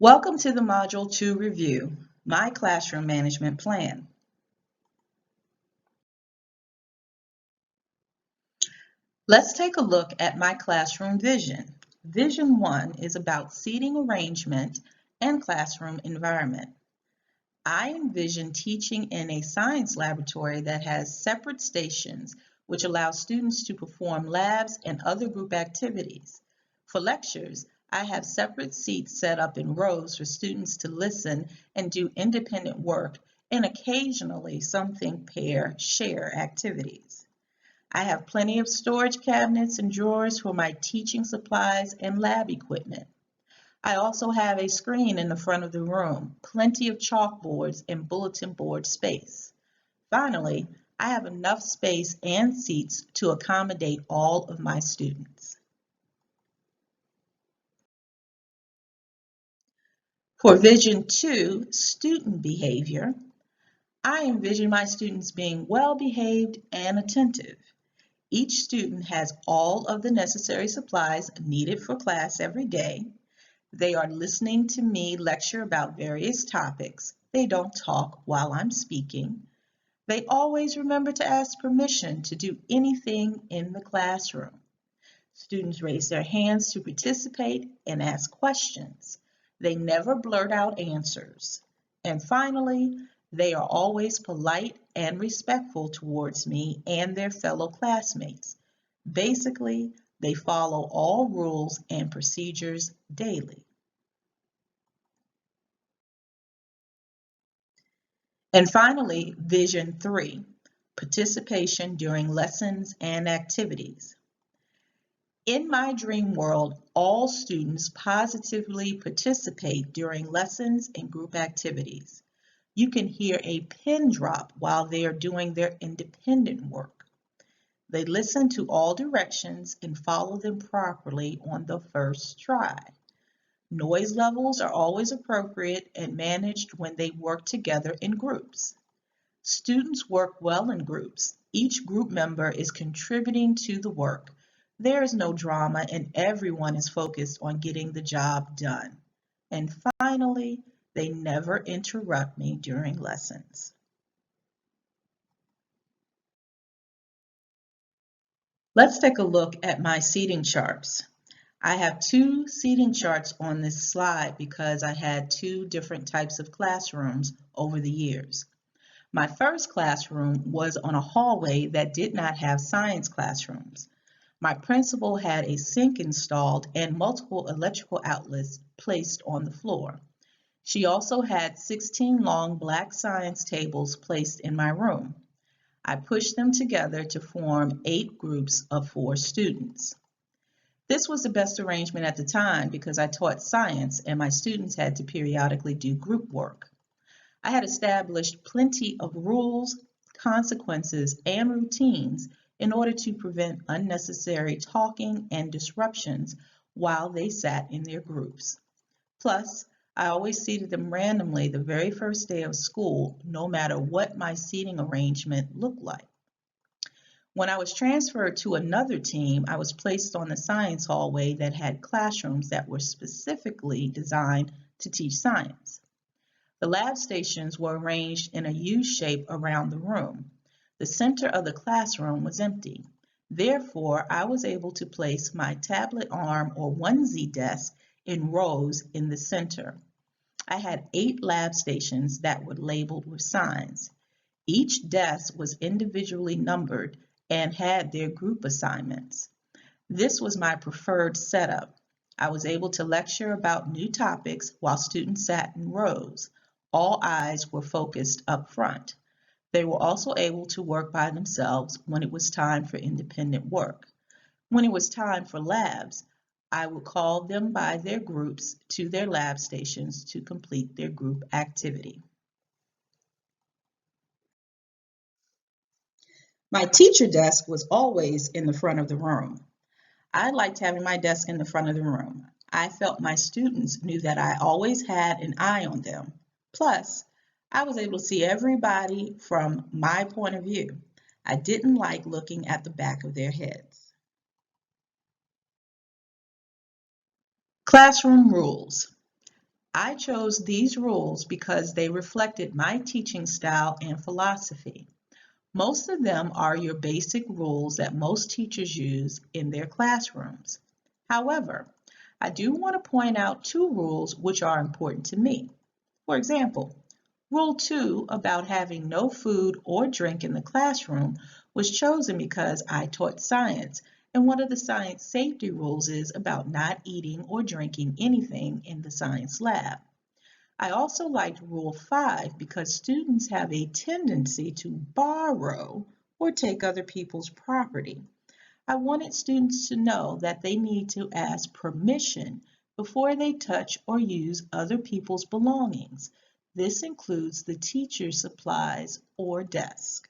Welcome to the Module 2 review, My Classroom Management Plan. Let's take a look at my classroom vision. Vision 1 is about seating arrangement and classroom environment. I envision teaching in a science laboratory that has separate stations, which allows students to perform labs and other group activities. For lectures, I have separate seats set up in rows for students to listen and do independent work, and occasionally some think pair share activities. I have plenty of storage cabinets and drawers for my teaching supplies and lab equipment. I also have a screen in the front of the room, plenty of chalkboards and bulletin board space. Finally, I have enough space and seats to accommodate all of my students. For Vision 2, student behavior, I envision my students being well-behaved and attentive. Each student has all of the necessary supplies needed for class every day. They are listening to me lecture about various topics. They don't talk while I'm speaking. They always remember to ask permission to do anything in the classroom. Students raise their hands to participate and ask questions. They never blurt out answers. And finally, they are always polite and respectful towards me and their fellow classmates. Basically, they follow all rules and procedures daily. And finally, Vision 3, participation during lessons and activities. In my dream world, all students positively participate during lessons and group activities. You can hear a pin drop while they are doing their independent work. They listen to all directions and follow them properly on the first try. Noise levels are always appropriate and managed when they work together in groups. Students work well in groups. Each group member is contributing to the work. There is no drama and everyone is focused on getting the job done. And finally, they never interrupt me during lessons. Let's take a look at my seating charts. I have two seating charts on this slide because I had two different types of classrooms over the years. My first classroom was on a hallway that did not have science classrooms. My principal had a sink installed and multiple electrical outlets placed on the floor. She also had 16 long black science tables placed in my room. I pushed them together to form 8 groups of 4 students. This was the best arrangement at the time because I taught science and my students had to periodically do group work. I had established plenty of rules, consequences, and routines in order to prevent unnecessary talking and disruptions while they sat in their groups. Plus, I always seated them randomly the very first day of school, no matter what my seating arrangement looked like. When I was transferred to another team, I was placed on the science hallway that had classrooms that were specifically designed to teach science. The lab stations were arranged in a U shape around the room. The center of the classroom was empty. Therefore, I was able to place my tablet arm or onesie desk in rows in the center. I had 8 lab stations that were labeled with signs. Each desk was individually numbered and had their group assignments. This was my preferred setup. I was able to lecture about new topics while students sat in rows. All eyes were focused up front. They were also able to work by themselves when it was time for independent work. When it was time for labs, I would call them by their groups to their lab stations to complete their group activity. My teacher desk was always in the front of the room. I liked having my desk in the front of the room. I felt my students knew that I always had an eye on them. Plus, I was able to see everybody from my point of view. I didn't like looking at the back of their heads. Classroom rules. I chose these rules because they reflected my teaching style and philosophy. Most of them are your basic rules that most teachers use in their classrooms. However, I do want to point out two rules which are important to me. For example, Rule 2 about having no food or drink in the classroom was chosen because I taught science, and one of the science safety rules is about not eating or drinking anything in the science lab. I also liked Rule 5 because students have a tendency to borrow or take other people's property. I wanted students to know that they need to ask permission before they touch or use other people's belongings. This includes the teacher's supplies or desk.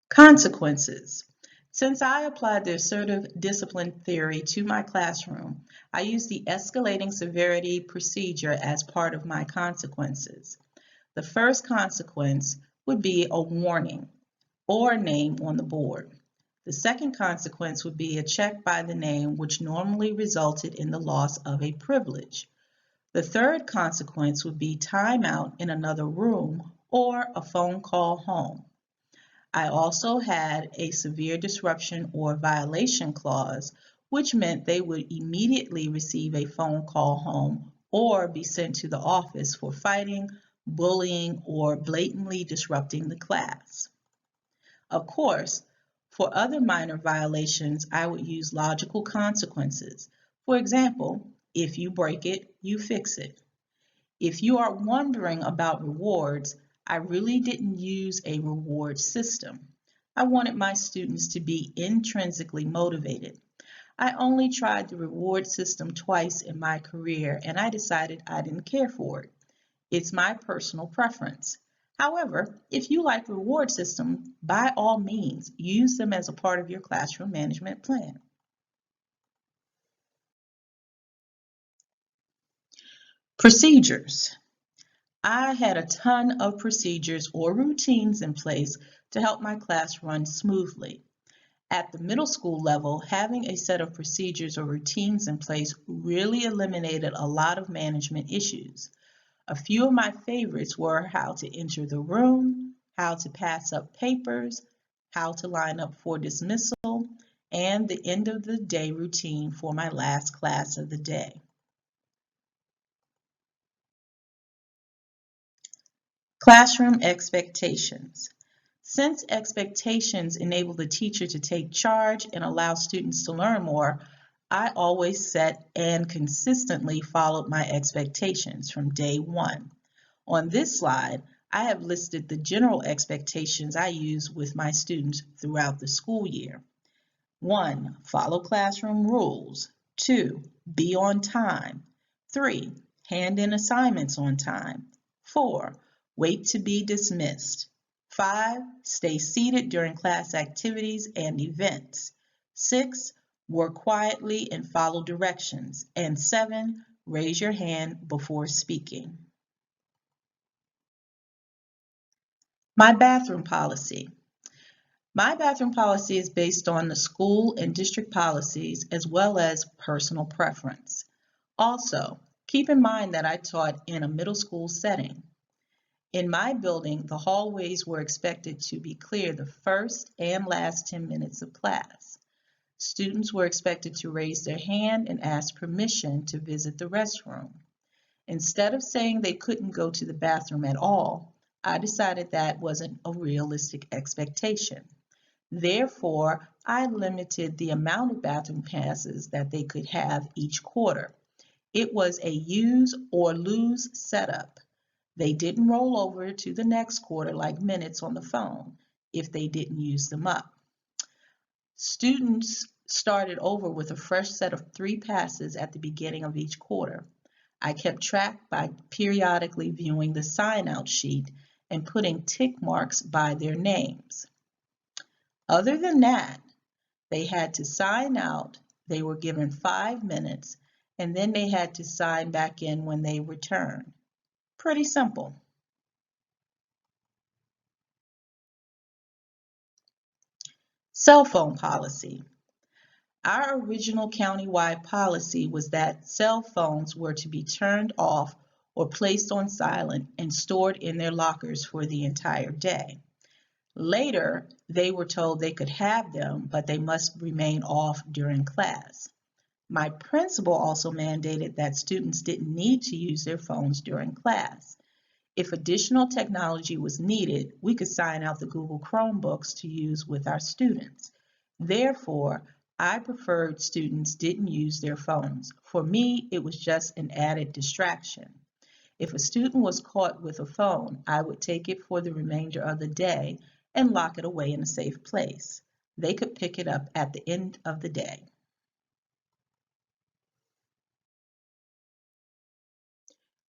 Consequences. Since I applied the assertive discipline theory to my classroom, I used the escalating severity procedure as part of my consequences. The first consequence would be a warning or name on the board. The second consequence would be a check by the name, which normally resulted in the loss of a privilege. The third consequence would be timeout in another room or a phone call home. I also had a severe disruption or violation clause, which meant they would immediately receive a phone call home or be sent to the office for fighting, bullying, or blatantly disrupting the class. Of course, for other minor violations, I would use logical consequences. For example, if you break it, you fix it. If you are wondering about rewards, I really didn't use a reward system. I wanted my students to be intrinsically motivated. I only tried the reward system twice in my career and I decided I didn't care for it. It's my personal preference. However, if you like reward systems, by all means, use them as a part of your classroom management plan. Procedures. I had a ton of procedures or routines in place to help my class run smoothly. At the middle school level, having a set of procedures or routines in place really eliminated a lot of management issues. A few of my favorites were how to enter the room, how to pass up papers, how to line up for dismissal, and the end of the day routine for my last class of the day. Classroom expectations. Since expectations enable the teacher to take charge and allow students to learn more, I always set and consistently followed my expectations from day one. On this slide, I have listed the general expectations I use with my students throughout the school year. 1. Follow classroom rules. 2. Be on time. 3. Hand in assignments on time. 4. Wait to be dismissed. 5. Stay seated during class activities and events. 6. Work quietly and follow directions. And 7. Raise your hand before speaking. My bathroom policy. My bathroom policy is based on the school and district policies as well as personal preference. Also, keep in mind that I taught in a middle school setting. In my building, the hallways were expected to be clear the first and last 10 minutes of class. Students were expected to raise their hand and ask permission to visit the restroom. Instead of saying they couldn't go to the bathroom at all, I decided that wasn't a realistic expectation. Therefore, I limited the amount of bathroom passes that they could have each quarter. It was a use or lose setup. They didn't roll over to the next quarter like minutes on the phone if they didn't use them up. Students started over with a fresh set of 3 passes at the beginning of each quarter. I kept track by periodically viewing the sign-out sheet and putting tick marks by their names. Other than that, they had to sign out, they were given 5 minutes, and then they had to sign back in when they returned. Pretty simple. Cell phone policy. Our original countywide policy was that cell phones were to be turned off or placed on silent and stored in their lockers for the entire day. Later, they were told they could have them, but they must remain off during class. My principal also mandated that students didn't need to use their phones during class. If additional technology was needed, we could sign out the Google Chromebooks to use with our students. Therefore, I preferred students didn't use their phones. For me, it was just an added distraction. If a student was caught with a phone, I would take it for the remainder of the day and lock it away in a safe place. They could pick it up at the end of the day.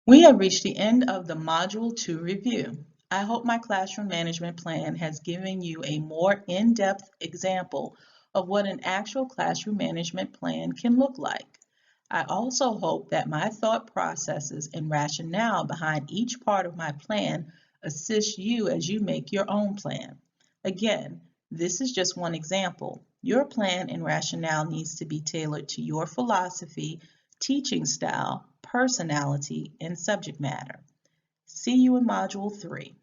We have reached the end of the Module 2 review. I hope my classroom management plan has given you a more in-depth example of what an actual classroom management plan can look like. I also hope that my thought processes and rationale behind each part of my plan assist you as you make your own plan. Again, this is just one example. Your plan and rationale needs to be tailored to your philosophy, teaching style, personality, and subject matter. See you in Module 3.